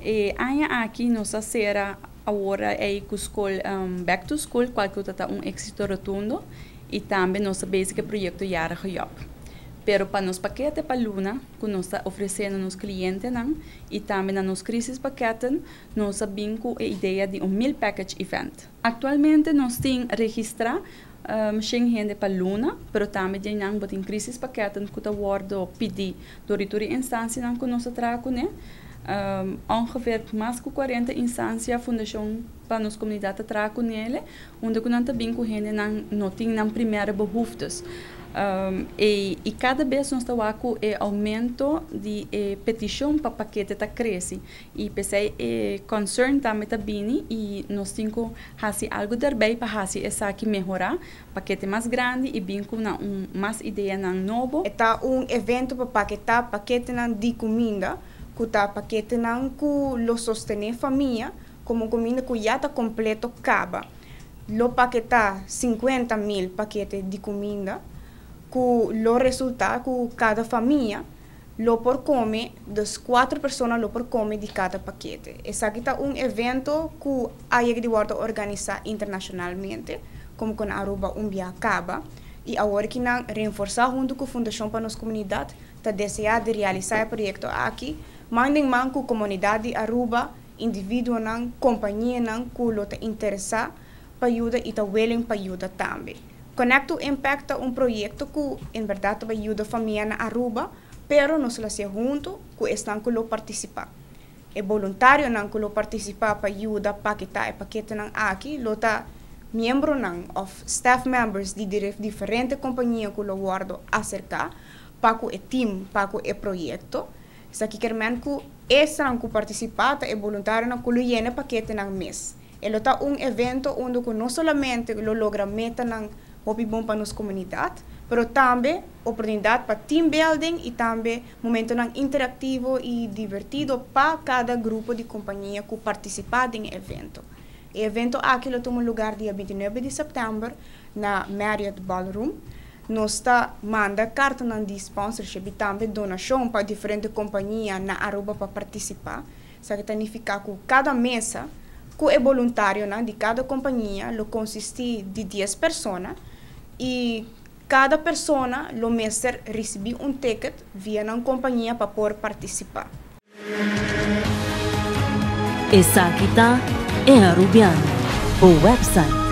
E aqui nossa será agora é com school back to school, qual que está êxito rotundo e também nosso basic projeto Yara Job. Pero para nos paquete para Luna, que nós está oferecendo nos clientes e também nos crises paquete, nós sabemos com a ideia de meal package event. Atualmente nós temos registrado gente para Luna, pero também tem crisis paquete que está guardo pedir do instância que nós trabalhamos, ongeveer mais de 40 instâncias fundação para nossa comunidade trabalhar com ele, onde nós também com gente não tem primeiras behoeftes. E cada vez nós estamos com o aumento de petição para paquete tá cresce e pensei concern também tá bem e nós temos que fazer algo também para fazer essa aqui melhorar paquete mais grande e bem com mais ideia novo. Está evento para paquetar paquete de comida que tá paquete que lo sostener família como comida que já está completo acaba lo paquetar 50.000 paquetes de comida que lo resulta que cada família lo por comer das 4 pessoas lo por comer de cada paquete. Esse aqui está evento que aí de guarda organizar internacionalmente como com Aruba dia acaba e agora que nós reforçar junto com a Fundação para nossa comunidade está desejado de realizar o projeto aqui mandem man com a comunidade de Aruba indivíduo não companhia não que lo te interessa para ajuda e está willing para ajuda também. Conecto impacta projeto que em verdade vai ajudar a família na Aruba, pero não se lasse junto que estão que lo participar. É voluntário não que lo participar para ajudar paquetar e paquete não aqui, lo tá membro não of staff members de diferentes companhias que lo guardo acerca para que o team para que o projeto. Isso aqui quer dizer que estão que participar é voluntário não que lo llene paquete não mês. Ele tá evento onde não somente lo logra meta não hobby bom para nossa comunidade, mas também oportunidade para team building e também momento interativo e divertido para cada grupo de companhia que participa do evento. O evento aqui toma lugar dia 29 de setembro na Marriott Ballroom. Nós está manda carta de sponsorship e também donação para diferentes companhias na Aruba para participar. Isso significa que cada mesa que é voluntário de cada companhia lo consiste de 10 pessoas e cada pessoa lo mestre recebe ticket via uma companhia para poder participar. Essa aqui tá é Arubiano, o website